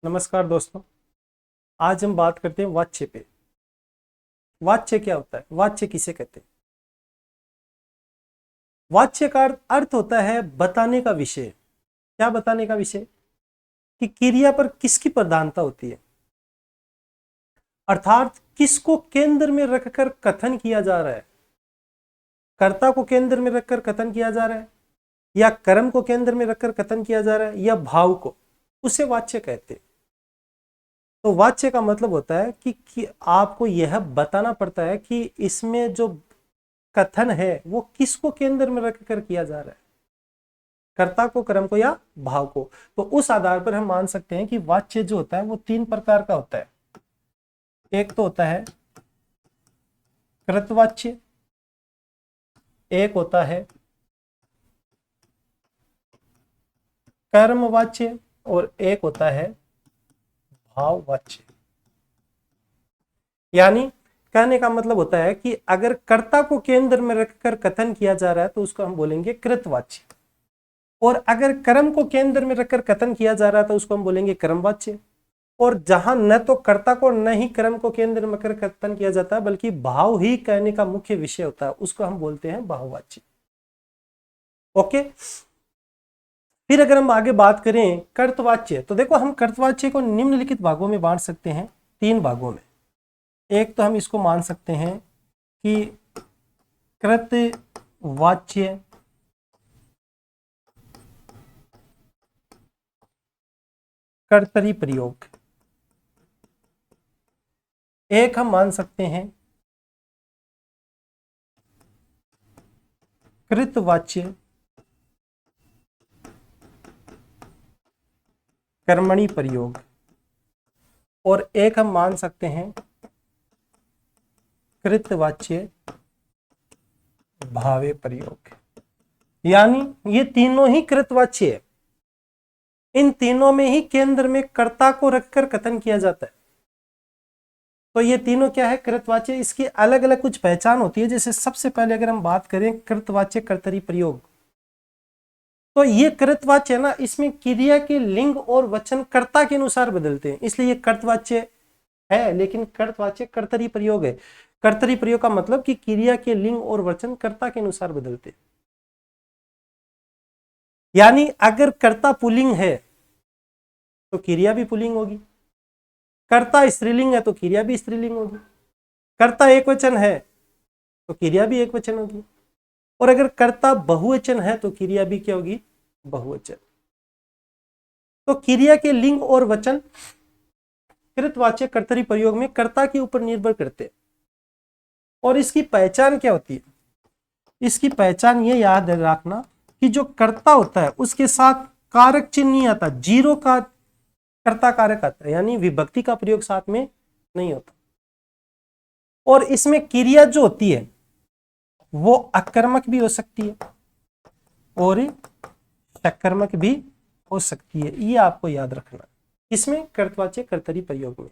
नमस्कार दोस्तों। आज हम बात करते हैं वाच्य पे। वाच्य क्या होता है? वाच्य किसे कहते हैं? वाच्य का अर्थ होता है बताने का विषय। क्या बताने का विषय? कि क्रिया पर किसकी प्रधानता होती है, अर्थात किसको केंद्र में रखकर कथन किया जा रहा है। कर्ता को केंद्र में रखकर कथन किया जा रहा है, या कर्म को केंद्र में रखकर कथन किया जा रहा है, या भाव को, उसे वाच्य कहते हैं। तो वाच्य का मतलब होता है कि आपको यह बताना पड़ता है कि इसमें जो कथन है वो किसको केंद्र में रखकर किया जा रहा है, कर्ता को, कर्म को, या भाव को। तो उस आधार पर हम मान सकते हैं कि वाच्य जो होता है वो तीन प्रकार का होता है। एक तो होता है कृतवाच्य, एक होता है कर्मवाच्य, और एक होता है भाववाच्य। यानी कहने का मतलब होता है कि अगर कर्ता को केंद्र में रखकर कथन किया जा रहा है तो उसको हम बोलेंगे कृतवाच्य, और अगर कर्म को केंद्र में रखकर कथन किया जा रहा है तो उसको हम बोलेंगे कर्मवाच्य। और जहां न तो कर्ता को न ही कर्म को केंद्र में रखकर कथन किया जाता है बल्कि भाव ही कहने का मुख्य विषय होता है, उसको हम बोलते हैं भाववाच्य। ओके, फिर अगर हम आगे बात करें कर्तवाच्य, तो देखो हम कर्तवाच्य को निम्नलिखित भागों में बांट सकते हैं, तीन भागों में। एक तो हम इसको मान सकते हैं कि कृतवाच्य, कर्तरी प्रयोग। एक हम मान सकते हैं कृतवाच्य, कर्मणि प्रयोग, और एक हम मान सकते हैं कृतवाच्य, भावे प्रयोग। यानी ये तीनों ही कृतवाच्य है, इन तीनों में ही केंद्र में कर्ता को रखकर कथन किया जाता है। तो ये तीनों क्या है? कृतवाच्य। इसकी अलग अलग कुछ पहचान होती है। जैसे सबसे पहले अगर हम बात करें कृतवाच्य कर्तरी प्रयोग, तो ये कृतवाच्य ना, इसमें क्रिया के लिंग और वचन कर्ता के अनुसार बदलते हैं, इसलिए ये कर्तवाच्य है। लेकिन कर्तवाच्य कर्तरी प्रयोग है। कर्तरी प्रयोग का मतलब कि क्रिया के लिंग और वचन कर्ता के अनुसार बदलते हैं। यानी अगर कर्ता पुल्लिंग है तो क्रिया भी पुल्लिंग होगी, कर्ता स्त्रीलिंग है तो क्रिया भी स्त्रीलिंग होगी, कर्ता एकवचन है तो क्रिया भी एकवचन होगी, और अगर कर्ता बहुवचन है तो क्रिया भी क्या होगी? बहुवचन। तो क्रिया के लिंग और वचन कृतवाच्य कर्तरी प्रयोग में कर्ता के ऊपर निर्भर करते हैं। और इसकी पहचान क्या होती है? इसकी पहचान ये याद रखना कि जो कर्ता होता है उसके साथ कारक चिन्ह नहीं आता, जीरो का कर्ता कारक आता है, यानी विभक्ति का प्रयोग साथ में नहीं होता। और इसमें क्रिया जो होती है वो अकर्मक भी हो सकती है और सकर्मक भी हो सकती है, ये आपको याद रखना। इसमें कर्तवाच्य कर्तरी प्रयोग में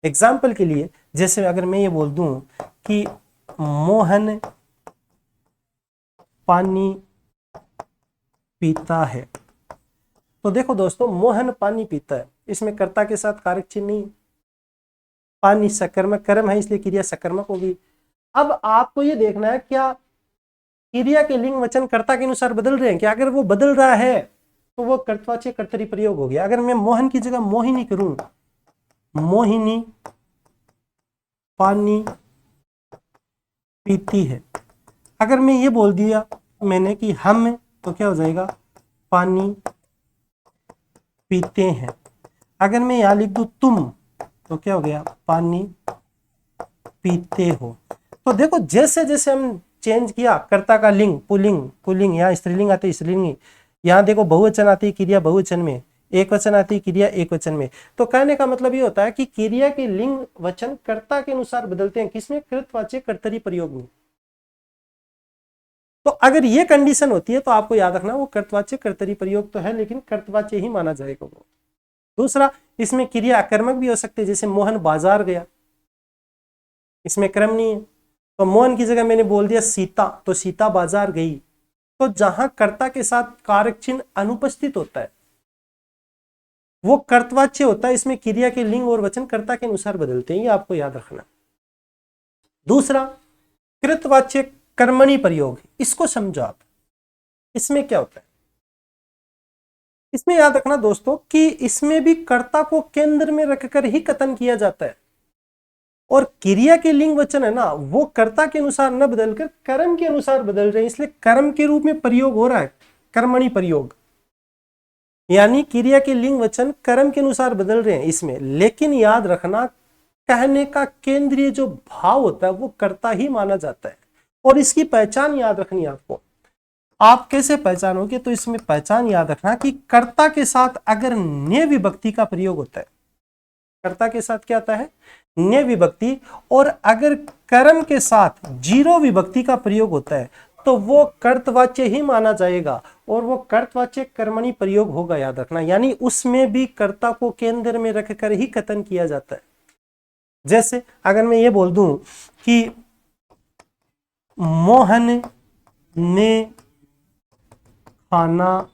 एग्जाम्पल के लिए, जैसे अगर मैं ये बोल दूं कि मोहन पानी पीता है, तो देखो दोस्तों, मोहन पानी पीता है, इसमें कर्ता के साथ कारक चिन्ह नहीं। पानी सकर्मक कर्म है, इसलिए क्रिया सकर्मक होगी। अब आपको ये देखना है क्या क्रिया के लिंग वचन कर्ता के अनुसार बदल रहे हैं क्या? अगर वो बदल रहा है तो वो कर्तवाच्य कर्तरी प्रयोग हो गया। अगर मैं मोहन की जगह मोहिनी करूं, मोहिनी पानी पीती है, अगर मैं ये बोल दिया मैंने कि हम, तो क्या हो जाएगा? पानी पीते हैं। अगर मैं यहां लिख दूं तुम, तो क्या हो गया? पानी पीते हो। तो देखो जैसे जैसे हम चेंज किया कर्ता का लिंग, पुल्लिंग पुल्लिंग, यहाँ स्त्रीलिंग आती है स्त्रीलिंग, यहाँ देखो बहुवचन आती है क्रिया बहुवचन में, एक वचन आती है क्रिया एक वचन में। तो कहने का मतलब ये होता है कि क्रिया के लिंग वचन कर्ता के अनुसार बदलते हैं, किसमें? कृतवाच्य कर्तरी प्रयोग में। तो अगर ये कंडीशन होती है तो आपको याद रखना वो कर्तवाच्य कर्तरी प्रयोग तो है, लेकिन कर्तवाच्य ही माना जाएगा वो। दूसरा, इसमें क्रिया अकर्मक भी हो सकती है, जैसे मोहन बाजार गया, इसमें क्रम नहीं है, तो मोहन की जगह मैंने बोल दिया सीता, तो सीता बाजार गई। तो जहां कर्ता के साथ कारक चिन्ह अनुपस्थित होता है वो कर्तवाच्य होता है, इसमें क्रिया के लिंग और वचन कर्ता के अनुसार बदलते हैं, ये आपको याद रखना। दूसरा कृतवाच्य कर्मणि प्रयोग, इसको समझो आप। इसमें क्या होता है, इसमें याद रखना दोस्तों कि इसमें भी कर्ता को केंद्र में रखकर ही कथन किया जाता है, और क्रिया के लिंग वचन है ना, वो कर्ता के अनुसार न बदलकर कर्म के अनुसार बदल रहे हैं, इसलिए कर्म के रूप में प्रयोग हो रहा है, कर्मणि प्रयोग। यानी क्रिया के लिंग वचन कर्म के अनुसार बदल रहे हैं इसमें, लेकिन याद रखना कहने का केंद्रीय जो भाव होता है वो कर्ता ही माना जाता है। और इसकी पहचान याद रखनी है आपको। आप कैसे पहचानोगे, तो इसमें पहचान याद रखना कि कर्ता के साथ अगर ने विभक्ति का प्रयोग होता है, कर्ता के साथ क्या आता है, ने विभक्ति, और अगर कर्म के साथ जीरो विभक्ति का प्रयोग होता है तो वो कर्तवाच्य ही माना जाएगा, और वो कर्तवाच्य कर्मणि प्रयोग होगा, याद रखना। यानी उसमें भी कर्ता को केंद्र में रखकर ही कथन किया जाता है। जैसे अगर मैं ये बोल दूं कि मोहन ने खाना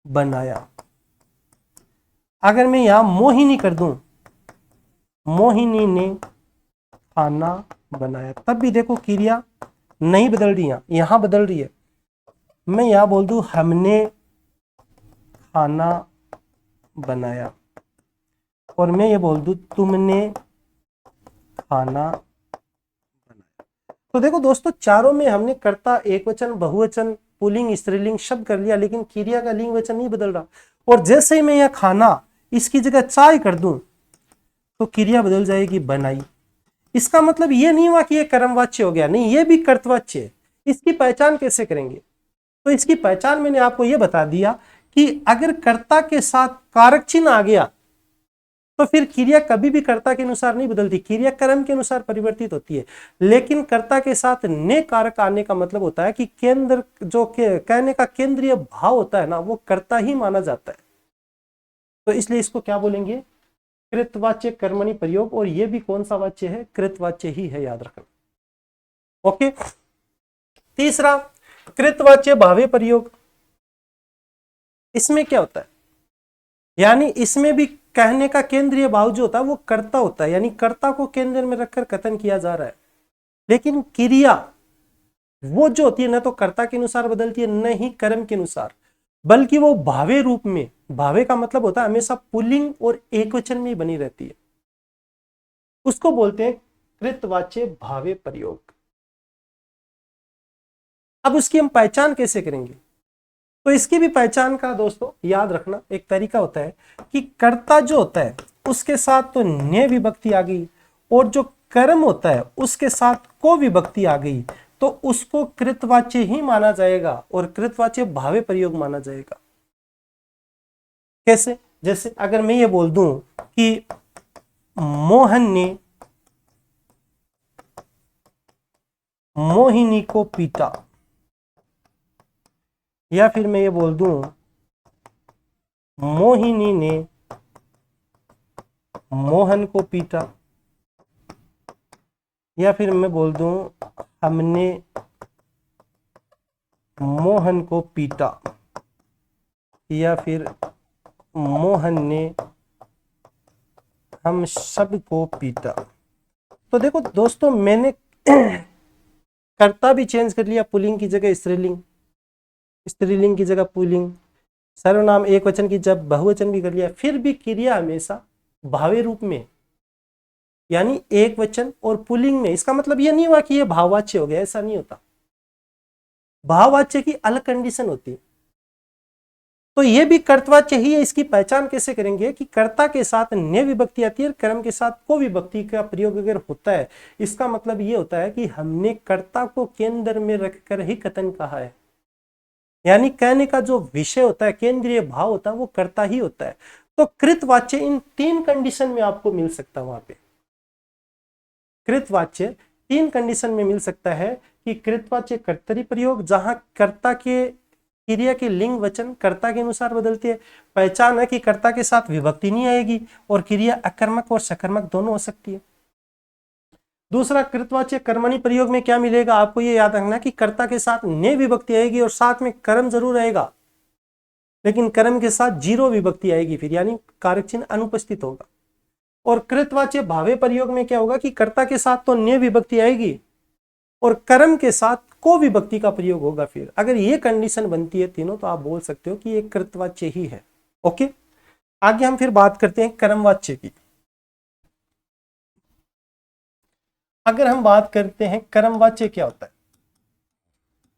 बनाया, अगर मैं यहां मोहिनी कर दूं, मोहिनी ने खाना बनाया, तब भी देखो क्रिया नहीं बदल रही है, यहां बदल रही है। मैं यहां बोल दूं हमने खाना बनाया, और मैं ये बोल दूं तुमने खाना बनाया, तो देखो दोस्तों चारों में हमने कर्ता एकवचन, बहुवचन, पुल्लिंग, स्त्रीलिंग शब्द कर लिया, लेकिन क्रिया का लिंग वचन नहीं बदल रहा। और जैसे ही मैं यह खाना इसकी जगह चाय कर दूं तो क्रिया बदल जाएगी, बनाई। इसका मतलब ये नहीं हुआ कि ये कर्मवाच्य हो गया, नहीं, ये भी कर्तवाच्य है। इसकी पहचान कैसे करेंगे, तो इसकी पहचान मैंने आपको ये बता दिया कि अगर कर्ता के साथ कारक चिन्ह आ गया तो फिर क्रिया कभी भी कर्ता के अनुसार नहीं बदलती, क्रिया कर्म के अनुसार परिवर्तित होती है। लेकिन कर्ता के साथ ने कारक आने का मतलब होता है कि केंद्र जो कहने का केंद्रीय भाव होता है ना, वो कर्ता ही माना जाता है। तो इसलिए इसको क्या बोलेंगे, कृतवाच्य कर्मणि प्रयोग, और ये भी कौन सा वाच्य है, कृतवाच्य ही है, याद रखना। ओके। तीसरा कृतवाच्य भावे प्रयोग, इसमें क्या होता है, यानी इसमें भी कहने का केंद्रीय भाव जो होता है वो कर्ता होता है, यानी कर्ता को केंद्र में रखकर कथन किया जा रहा है। लेकिन क्रिया वो जो होती है ना तो कर्ता के अनुसार बदलती है, न ही कर्म के अनुसार, बल्कि वो भावे रूप में, भावे का मतलब होता है हमेशा पुल्लिंग और एकवचन में बनी रहती है, उसको बोलते हैं कृतवाच्य भावे प्रयोग। अब उसकी हम पहचान कैसे करेंगे, तो इसकी भी पहचान का दोस्तों याद रखना एक तरीका होता है कि कर्ता जो होता है उसके साथ तो ने विभक्ति आ गई, और जो कर्म होता है उसके साथ को विभक्ति आ गई, तो उसको कृतवाच्य ही माना जाएगा और कृतवाच्य भावे प्रयोग माना जाएगा। कैसे, जैसे अगर मैं ये बोल दूं कि मोहन ने मोहिनी को पीटा, या फिर मैं ये बोल दूं मोहिनी ने मोहन को पीटा, या फिर मैं बोल दूं हमने मोहन को पीटा, या फिर मोहन ने हम सबको पीटा। तो देखो दोस्तों मैंने कर्ता भी चेंज कर लिया, पुल्लिंग की जगह स्त्रीलिंग, स्त्रीलिंग की जगह पुल्लिंग, सर्वनाम एक वचन की जब बहुवचन भी कर लिया, फिर भी क्रिया हमेशा भावे रूप में, यानी एक वचन और पुल्लिंग में। इसका मतलब यह नहीं हुआ कि यह भाववाच्य हो गया, ऐसा नहीं होता, भाववाच्य की अलग कंडीशन होती है। तो यह भी कर्तवाच्य ही है। इसकी पहचान कैसे करेंगे कि कर्ता के साथ ने विभक्ति आती है, कर्म के साथ को विभक्ति का प्रयोग अगर होता है, इसका मतलब यह होता है कि हमने कर्ता को केंद्र में रखकर ही कथन कहा है, यानी कहने का जो विषय होता है, केंद्रीय भाव होता है, वो कर्ता ही होता है। तो कृतवाच्य इन तीन कंडीशन में आपको मिल सकता है। वहां पे कृतवाच्य तीन कंडीशन में मिल सकता है कि कृतवाच्य कर्तरी प्रयोग, जहां कर्ता के क्रिया के लिंग वचन कर्ता के अनुसार बदलती है, पहचान है कि कर्ता के साथ विभक्ति नहीं आएगी, और क्रिया अकर्मक और सकर्मक दोनों हो सकती है। दूसरा कृतवाच्य कर्मणि प्रयोग में क्या मिलेगा, आपको ये याद रखना कि कर्ता के साथ ने विभक्ति आएगी और साथ में कर्म जरूर आएगा, लेकिन कर्म के साथ जीरो विभक्ति आएगी फिर, यानी कारक चिन्ह अनुपस्थित होगा। और कृतवाच्य भावे प्रयोग में क्या होगा कि कर्ता के साथ तो न्य विभक्ति आएगी और कर्म के साथ को विभक्ति का प्रयोग होगा। फिर अगर ये कंडीशन बनती है तीनों, तो आप बोल सकते हो कि ये कृतवाच्य ही है। ओके, आगे हम फिर बात करते हैं कर्मवाच्य की। अगर हम बात करते हैं कर्मवाच्य क्या होता है,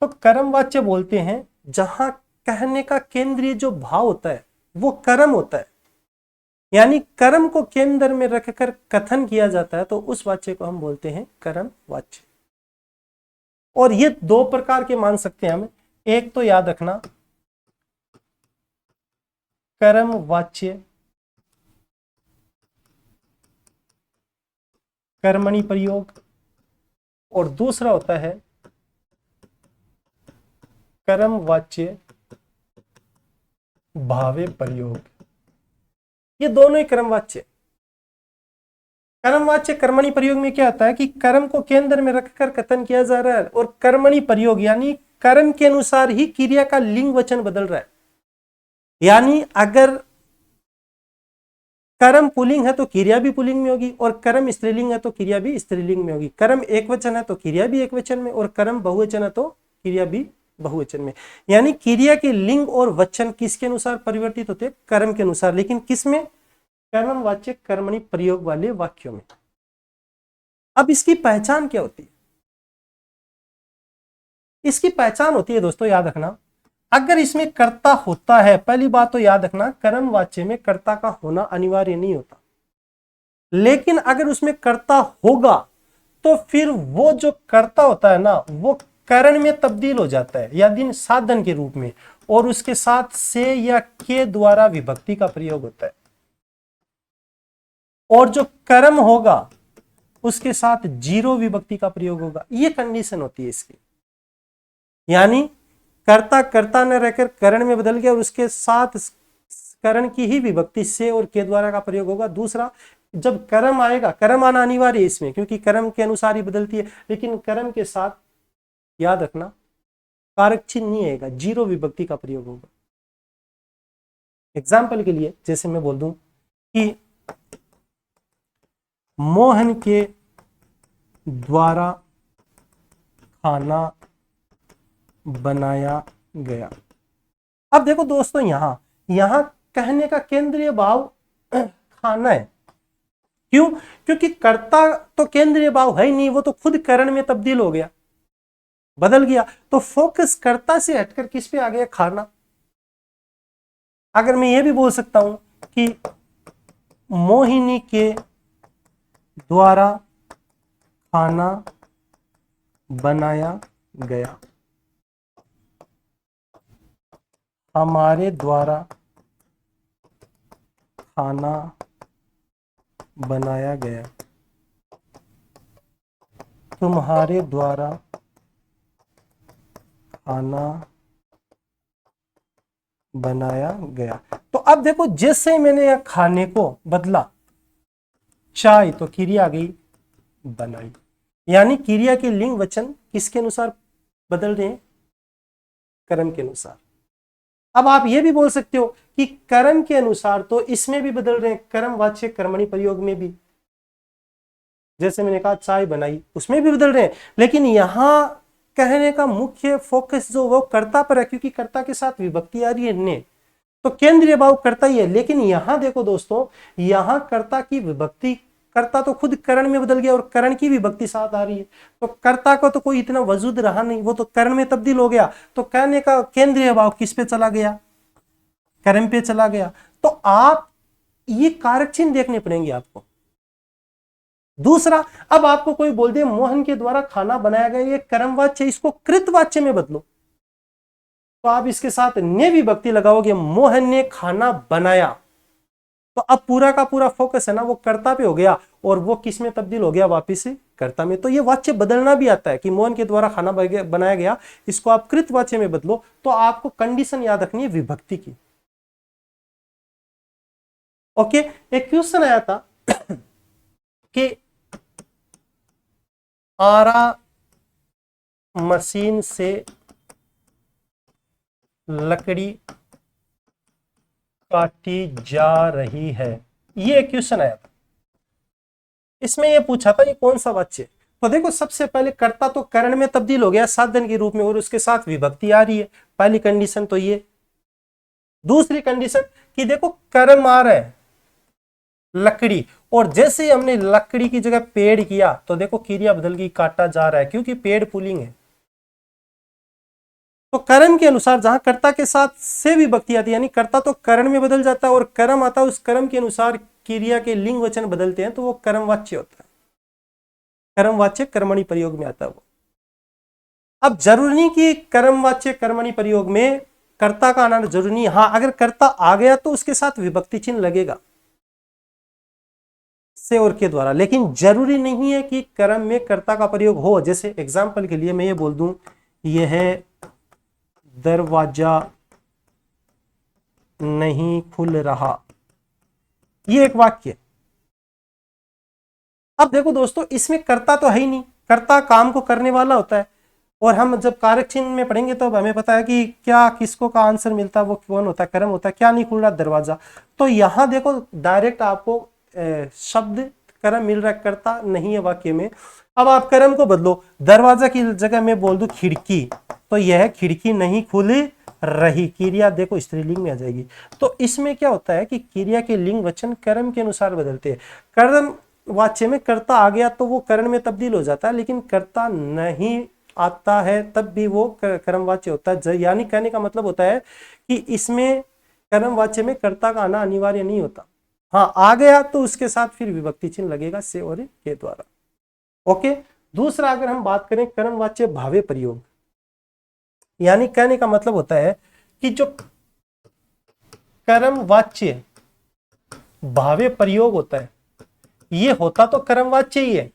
तो कर्मवाच्य बोलते हैं जहां कहने का केंद्रीय जो भाव होता है वो कर्म होता है, यानी कर्म को केंद्र में रखकर कथन किया जाता है, तो उस वाच्य को हम बोलते हैं कर्मवाच्य। और ये दो प्रकार के मान सकते हैं हम। एक तो याद रखना कर्मवाच्य कर्मणि प्रयोग, और दूसरा होता है कर्मवाच्य भावे प्रयोग। ये दोनों ही कर्मवाच्य। कर्मवाच्य कर्मणि प्रयोग में क्या आता है कि कर्म को केंद्र में रखकर कथन किया जा रहा है, और कर्मणि प्रयोग यानी कर्म के अनुसार ही क्रिया का लिंग वचन बदल रहा है। यानी अगर कर्म पुल्लिंग है तो क्रिया भी पुल्लिंग में होगी, और कर्म स्त्रीलिंग है तो क्रिया भी स्त्रीलिंग में होगी। कर्म एक वचन है तो क्रिया भी एक वचन में, और कर्म बहुवचन है तो क्रिया भी बहुवचन में। यानी क्रिया के लिंग और वचन किसके अनुसार परिवर्तित होते हैं? कर्म के अनुसार। लेकिन किसमें? कर्मवाच्य कर्मणि प्रयोग वाले वाक्यों में। अब इसकी पहचान क्या होती है? इसकी पहचान होती है दोस्तों, याद रखना, अगर इसमें कर्ता होता है, पहली बात तो याद रखना कर्मवाच्य में कर्ता का होना अनिवार्य नहीं होता, लेकिन अगर उसमें कर्ता होगा तो फिर वो जो कर्ता होता है ना, वो करण में तब्दील हो जाता है, यानी साधन के रूप में, और उसके साथ से या के द्वारा विभक्ति का प्रयोग होता है। और जो कर्म होगा उसके साथ जीरो विभक्ति का प्रयोग होगा। ये कंडीशन होती है इसकी। यानी कर्ता कर्ता न रहकर करण में बदल गया और उसके साथ करण की ही विभक्ति से और के द्वारा का प्रयोग होगा। दूसरा, जब कर्म आएगा, कर्म आना अनिवार्य है इसमें क्योंकि कर्म के अनुसार ही बदलती है, लेकिन कर्म के साथ याद रखना कारक चिन्ह नहीं आएगा, जीरो विभक्ति का प्रयोग होगा। एग्जाम्पल के लिए जैसे मैं बोल दूं कि मोहन के द्वारा खाना बनाया गया। अब देखो दोस्तों, यहां कहने का केंद्रीय भाव खाना है। क्यों? क्योंकि कर्ता तो केंद्रीय भाव है ही नहीं, वो तो खुद करण में तब्दील हो गया, बदल गया। तो फोकस कर्ता से हटकर किस पे आ गया? खाना। अगर मैं ये भी बोल सकता हूं कि मोहिनी के द्वारा खाना बनाया गया, हमारे द्वारा खाना बनाया गया, तुम्हारे द्वारा खाना बनाया गया। तो अब देखो, जैसे मैंने यह खाने को बदला चाय, तो क्रिया आ गई बनाई। यानी क्रिया के लिंग वचन किसके अनुसार बदल रहे हैं? कर्म के अनुसार। अब आप ये भी बोल सकते हो कि कर्म के अनुसार तो इसमें भी बदल रहे हैं, कर्मवाच्य कर्मणि प्रयोग में भी। जैसे मैंने कहा चाय बनाई, उसमें भी बदल रहे हैं, लेकिन यहां कहने का मुख्य फोकस जो वो कर्ता पर है, क्योंकि कर्ता के साथ विभक्ति आ रही है ने, तो केंद्रीय भाव कर्ता ही है। लेकिन यहां देखो दोस्तों, यहां कर्ता की विभक्ति, कर्ता तो खुद करण में बदल गया और करण की विभक्ति साथ आ रही है, तो कर्ता को तो कोई इतना वजूद रहा नहीं, वो तो करण में तब्दील हो गया। तो कहने का केंद्रीय भाव किस पे चला गया? कर्म पे चला गया। तो आप ये कारक चिन्ह देखने पड़ेंगे आपको। दूसरा, अब आपको कोई बोल दे मोहन के द्वारा खाना बनाया गया, ये कर्मवाच्य, इसको कृतवाच्य में बदलो, तो आप इसके साथ ने विभक्ति लगाओगे, मोहन ने खाना बनाया, तो अब पूरा का पूरा फोकस है ना वो कर्ता पे हो गया, और वो किस में तब्दील हो गया? वापिस से कर्ता में। तो ये वाच्य बदलना भी आता है कि मोहन के द्वारा खाना बनाया गया, इसको आप कृतवाच्य में बदलो। तो आपको कंडीशन याद रखनी है विभक्ति की। ओके, एक क्वेश्चन आया था कि आरा मशीन से लकड़ी काटी जा रही है। ये क्वेश्चन आया था, इसमें ये पूछा था ये कौन सा वाच्य। तो देखो सबसे पहले कर्ता तो करण में तब्दील हो गया साधन के रूप में और उसके साथ विभक्ति आ रही है, पहली कंडीशन तो ये। दूसरी कंडीशन कि देखो कर्म आ रहा है लकड़ी, और जैसे ही हमने लकड़ी की जगह पेड़ किया तो देखो क्रिया बदल गई, काटा जा रहा है, क्योंकि पेड़ पुल्लिंग है। तो कर्म के अनुसार जहां कर्ता के साथ से विभक्ति आती है, यानी कर्ता तो करण में बदल जाता है और कर्म आता है, उस कर्म के अनुसार क्रिया के लिंग वचन बदलते हैं तो वो कर्मवाच्य होता है। कर्मवाच्य कर्मणि प्रयोग में आता है वो। अब जरूरी नहीं कि कर्मवाच्य कर्मणि प्रयोग में कर्ता का आना जरूरी नहीं। हाँ, अगर कर्ता आ गया तो उसके साथ विभक्ति चिन्ह लगेगा से और के द्वारा, लेकिन जरूरी नहीं है कि कर्म में कर्ता का प्रयोग हो। जैसे एग्जाम्पल के लिए मैं ये बोल दूं, यह दरवाजा नहीं खुल रहा, ये एक वाक्य। अब देखो दोस्तों, इसमें कर्ता तो है ही नहीं, कर्ता काम को करने वाला होता है, और हम जब कारक चिन्ह में पढ़ेंगे तो हमें पता है कि क्या किसको का आंसर मिलता है, वो कौन होता है, कर्म होता है। क्या नहीं खुल रहा, दरवाजा। तो यहां देखो डायरेक्ट आपको शब्द कर्म मिल रहा है, कर्ता नहीं है वाक्य में। अब आप कर्म को बदलो, दरवाजा की जगह मैं बोल दूं खिड़की, तो यह खिड़की नहीं खुल रही, क्रिया देखो स्त्रीलिंग में आ जाएगी। तो इसमें क्या होता है कि क्रिया के लिंग वचन कर्म के अनुसार बदलते हैं। कर्म वाच्य में कर्ता आ गया तो वो करण में तब्दील हो जाता है, लेकिन कर्ता नहीं आता है तब भी वो कर्मवाच्य होता है। यानी कहने का मतलब होता है कि इसमें कर्मवाच्य में कर्ता का आना अनिवार्य नहीं होता। हाँ, आ गया तो उसके साथ फिर विभक्ति चिन्ह लगेगा से और के द्वारा। ओके। दूसरा, अगर हम बात करें कर्मवाच्य भावे प्रयोग, यानी कहने का मतलब होता है कि जो कर्मवाच्य भावे प्रयोग होता है, ये होता तो कर्मवाच्य ही है,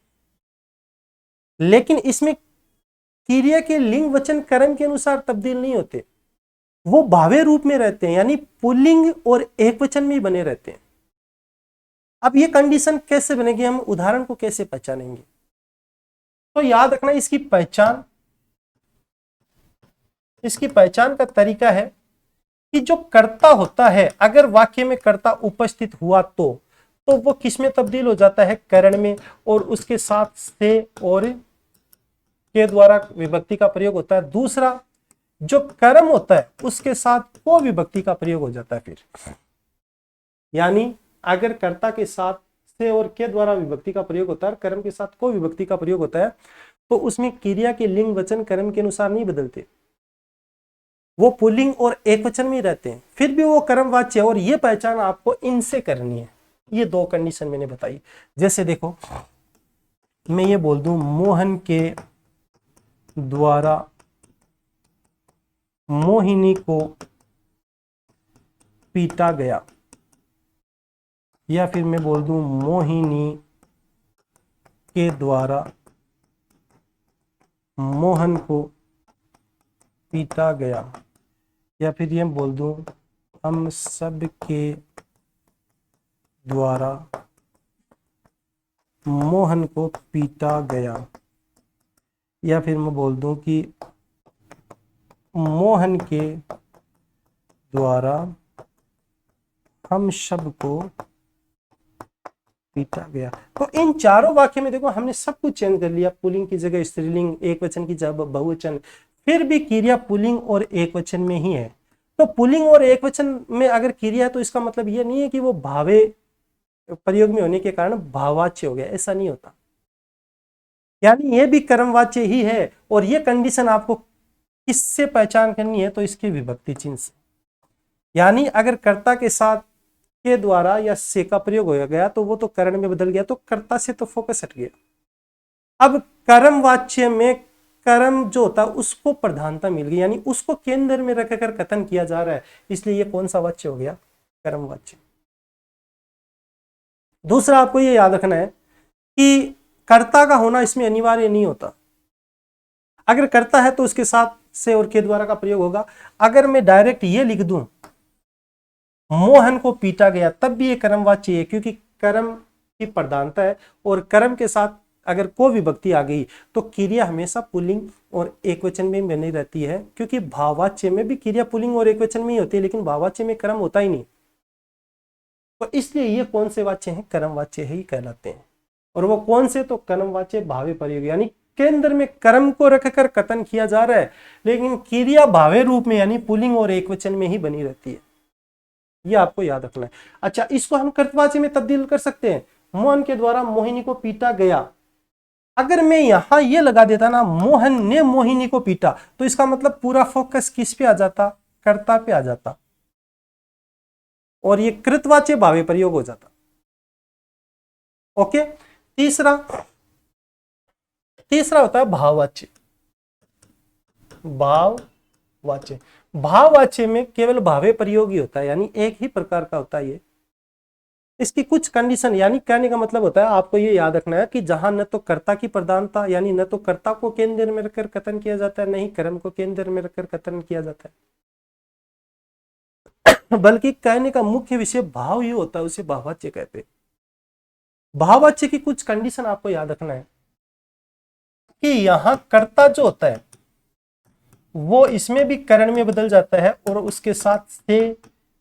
लेकिन इसमें क्रिया के लिंग वचन कर्म के अनुसार तब्दील नहीं होते, वो भावे रूप में रहते हैं, यानी पुल्लिंग और एक वचन में ही बने रहते हैं। अब ये कंडीशन कैसे बनेगी, हम उदाहरण को कैसे पहचानेंगे? तो याद रखना, इसकी पहचान का तरीका है कि जो कर्ता होता है, अगर वाक्य में कर्ता उपस्थित हुआ तो वो किस में तब्दील हो जाता है, करण में, और उसके साथ से और के द्वारा विभक्ति का प्रयोग होता है। दूसरा, जो कर्म होता है उसके साथ को विभक्ति का प्रयोग हो जाता है फिर, यानी अगर कर्ता के साथ से और के द्वारा विभक्ति का प्रयोग होता है, कर्म के साथ को विभक्ति का प्रयोग होता है, तो उसमें क्रिया के लिंग वचन कर्म के अनुसार नहीं बदलते, वो पुल्लिंग और एक वचन में रहते हैं, फिर भी वो कर्मवाच्य है। और ये पहचान आपको इनसे करनी है। ये दो कंडीशन मैंने बताई। जैसे देखो, मैं ये बोल दूं मोहन के द्वारा मोहिनी को पीटा गया, या फिर मैं बोल दूं मोहिनी के द्वारा मोहन को पीटा गया, या फिर ये बोल दूं हम सब के द्वारा मोहन को पीटा गया, या फिर मैं बोल दूं कि मोहन के द्वारा हम सब को पीटा गया। तो इन चारों वाक्य में देखो हमने सब कुछ चेंज कर लिया, पुल्लिंग की जगह स्त्रीलिंग, एक वचन की जगह बहुवचन, फिर भी क्रिया पुल्लिंग और एक वचन में ही है। तो पुल्लिंग और एक वचन में अगर क्रिया है तो इसका मतलब ये नहीं है कि वो भावे प्रयोग में होने के कारण भाववाच्य हो गया, ऐसा नहीं होता, यानी ये भी कर्मवाच्य ही है। और ये कंडीशन आपको किससे पहचान करनी है, तो इसके विभक्ति चिन्ह से, यानी अगर कर्ता के साथ के द्वारा या से का प्रयोग हो गया तो वो तो करण में बदल गया, तो कर्ता से तो फोकस हट गया। अब कर्मवाच्य में कर्म जो होता है उसको प्रधानता मिल गई, यानी उसको केंद्र में रखकर कथन किया जा रहा है, इसलिए ये कौन सा वाच्य हो गया, कर्मवाच्य। दूसरा, आपको ये याद रखना है कि कर्ता का होना इसमें अनिवार्य नहीं होता। अगर कर्ता है तो उसके साथ से और के द्वारा का प्रयोग होगा। अगर मैं डायरेक्ट ये लिख दूं मोहन को पीटा गया, तब भी ये कर्मवाच्य है, क्योंकि कर्म की प्रधानता है, और कर्म के साथ अगर को विभक्ति आ गई तो क्रिया हमेशा पुल्लिंग और एकवचन में बनी रहती है, क्योंकि भाववाच्य में भी क्रिया पुल्लिंग और एकवचन में ही होती है, लेकिन भाववाच्य में कर्म होता ही नहीं। तो इसलिए ये कौन से वाच्य हैं, कर्मवाच्य ही कहलाते हैं। और वो कौन से, तो कर्मवाच्य भावे प्रयोग, यानी केंद्र में कर्म को रखकर कथन किया जा रहा है, लेकिन क्रिया भावे रूप में यानी पुल्लिंग और एकवचन में ही बनी रहती है। ये आपको याद रखना है। अच्छा, इसको हम कर्तवाच्य में तब्दील कर सकते हैं। मोहन के द्वारा मोहिनी को पीटा गया। अगर मैं यहां ये लगा देता ना, मोहन ने मोहिनी को पीटा, तो इसका मतलब पूरा फोकस किस पे आ जाता, कर्ता पे आ जाता, और ये कृतवाच्य भावे प्रयोग हो जाता। ओके। तीसरा होता है भाववाच्य। भाववाच्य, भाववाच्य में केवल भावे प्रयोग ही होता है, यानी एक ही प्रकार का होता है ये। इसकी कुछ कंडीशन, यानी कहने का मतलब होता है, आपको ये याद रखना है कि जहां न तो कर्ता की प्रधानता, यानी न तो कर्ता को केंद्र में रखकर कथन किया जाता है, न ही कर्म को केंद्र में रखकर कथन किया जाता है, बल्कि कहने का मुख्य विषय भाव ही होता है, उसे भाववाच्य कहते हैं। भाववाच्य की कुछ कंडीशन आपको याद रखना है कि यहां कर्ता जो होता है वो इसमें भी करण में बदल जाता है, और उसके साथ से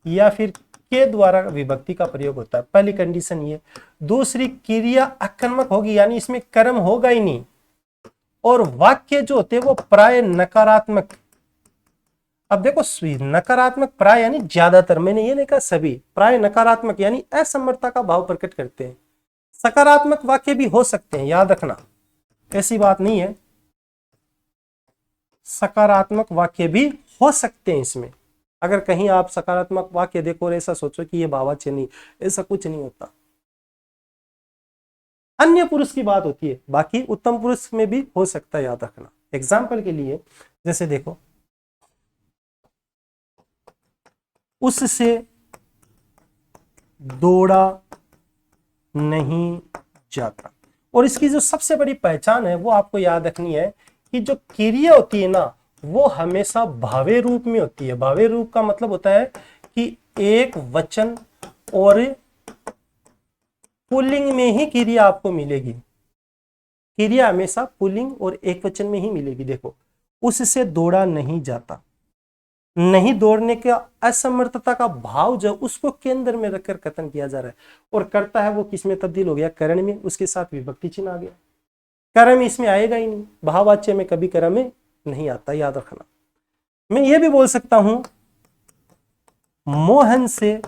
या फिर के द्वारा विभक्ति का प्रयोग होता है। पहली कंडीशन ये। दूसरी, क्रिया आक्रमक होगी, यानी इसमें कर्म होगा ही नहीं, और वाक्य जो होते हैं वो प्राय नकारात्मक। अब देखो, नकारात्मक प्राय यानी ज्यादातर, मैंने ये नहीं कहा सभी, प्राय नकारात्मक यानी असमर्थता का भाव प्रकट करते हैं। सकारात्मक वाक्य भी हो सकते हैं, याद रखना, ऐसी बात नहीं है, सकारात्मक वाक्य भी हो सकते हैं इसमें। अगर कहीं आप सकारात्मक वाक्य देखो और ऐसा सोचो कि ये भाववाच्य नहीं, ऐसा कुछ नहीं होता। अन्य पुरुष की बात होती है, बाकी उत्तम पुरुष में भी हो सकता है, याद रखना। एग्जाम्पल के लिए जैसे देखो, उससे दौड़ा नहीं जाता। और इसकी जो सबसे बड़ी पहचान है वो आपको याद रखनी है कि जो क्रिया होती है ना, वो हमेशा भावे रूप में होती है। भावे रूप का मतलब होता है कि एक वचन और पुल्लिंग में ही क्रिया आपको मिलेगी। क्रिया हमेशा पुल्लिंग और एक वचन में ही मिलेगी। देखो, उससे दौड़ा नहीं जाता, नहीं दौड़ने का असमर्थता का भाव जो उसको केंद्र में रखकर कथन किया जा रहा है, और करता है वो किस में तब्दील हो गया, करण में, उसके साथ विभक्ति चिन्ह आ गया। कर्म इसमें आएगा ही नहीं, भाववाच्य में कभी कर्म में नहीं आता, याद रखना। मैं ये भी बोल सकता हूं, मोहन से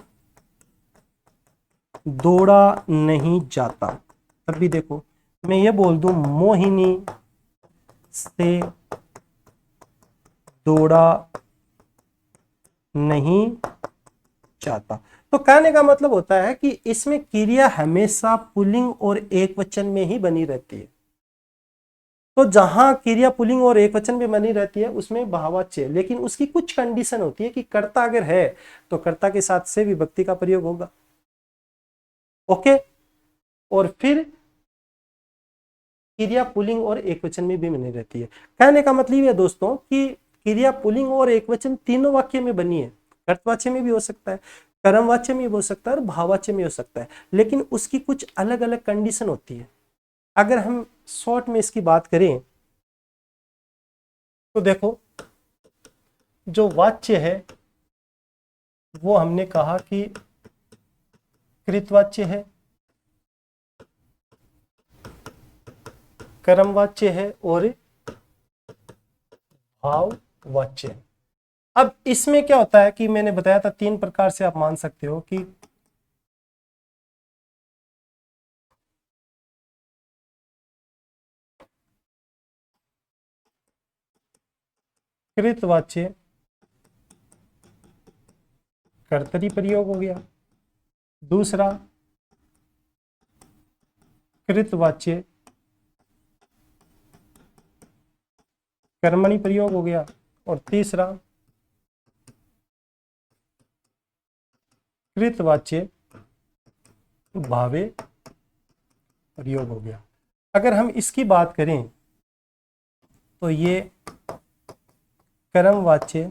दौड़ा नहीं जाता। तब भी देखो, मैं ये बोल दूं, मोहिनी से दौड़ा नहीं जाता। तो कहने का मतलब होता है कि इसमें क्रिया हमेशा पुल्लिंग और एक वचन में ही बनी रहती है। तो जहां क्रिया पुल्लिंग और एक वचन में बनी रहती है उसमें भाववाच्य, लेकिन उसकी कुछ कंडीशन होती है कि कर्ता अगर है तो कर्ता के साथ से विभक्ति का प्रयोग होगा। ओके। और फिर क्रिया पुल्लिंग और एक वचन में भी बनी रहती है। कहने का मतलब है दोस्तों कि क्रिया पुल्लिंग और एक वचन तीनों वाक्य में बनी है। कर्तवाच्य में भी हो सकता है, कर्मवाच्य में भी हो सकता है, और भाववाच्य में हो सकता है, लेकिन उसकी कुछ अलग अलग कंडीशन होती है। अगर हम शॉर्ट में इसकी बात करें तो देखो, जो वाच्य है वो हमने कहा कि कृतवाच्य है, कर्मवाच्य है और भाववाच्य है। अब इसमें क्या होता है कि मैंने बताया था 3 प्रकार से आप मान सकते हो कि कृतवाच्य कर्तरी प्रयोग हो गया, दूसरा कृतवाच्य कर्मणि प्रयोग हो गया, और तीसरा कृतवाच्य भावे प्रयोग हो गया। अगर हम इसकी बात करें तो ये कर्मवाच्य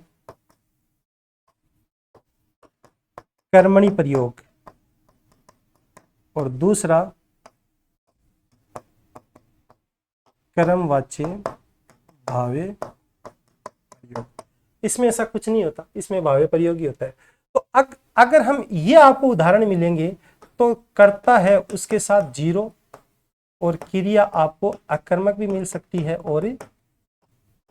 कर्मणि प्रयोग, और दूसरा कर्मवाच्य भावे प्रयोग। इसमें ऐसा कुछ नहीं होता, इसमें भावे प्रयोग ही होता है। तो अगर हम ये आपको उदाहरण मिलेंगे तो कर्ता है उसके साथ जीरो और क्रिया आपको अकर्मक भी मिल सकती है और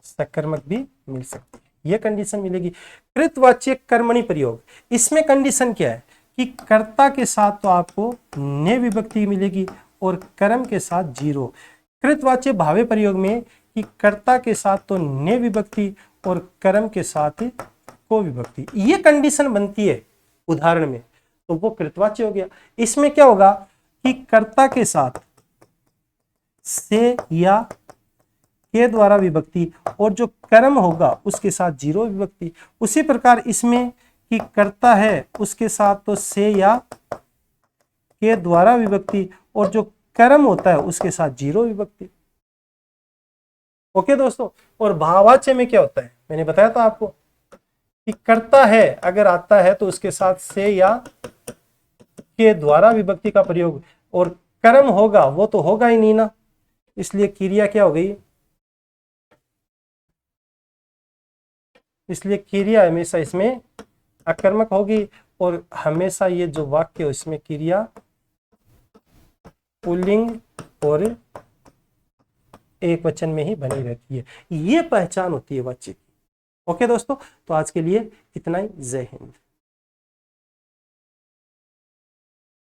सकर्मक भी मिल सकती है, ये कंडीशन मिलेगी। कृतवाच्य कर्मणि प्रयोग, इसमें कंडीशन क्या है कि कर्ता के साथ तो आपको ने विभक्ति मिलेगी और कर्म के साथ जीरो। कृतवाच्य भावे प्रयोग में कि कर्ता के साथ तो ने विभक्ति और कर्म के साथ को विभक्ति, ये कंडीशन बनती है उदाहरण में, तो वो कृतवाच्य हो गया। इसमें क्या होगा कि कर्ता के साथ से या के द्वारा विभक्ति और जो कर्म होगा उसके साथ जीरो विभक्ति। उसी प्रकार इसमें कि कर्ता है उसके साथ तो से या के द्वारा विभक्ति और जो कर्म होता है उसके साथ जीरो विभक्ति। ओके दोस्तों, और भाववाच्य में क्या होता है, मैंने बताया था आपको कि कर्ता है अगर आता है तो उसके साथ से या के द्वारा विभक्ति का प्रयोग, और कर्म होगा वो तो होगा ही नहीं ना, इसलिए क्रिया क्या हो गई, इसलिए क्रिया हमेशा इसमें अकर्मक होगी और हमेशा ये जो वाक्य हो इसमें क्रिया पुल्लिंग और एक वचन में ही बनी रहती है, ये पहचान होती है वाच्य की। ओके दोस्तों, तो आज के लिए इतना ही। जय हिंद।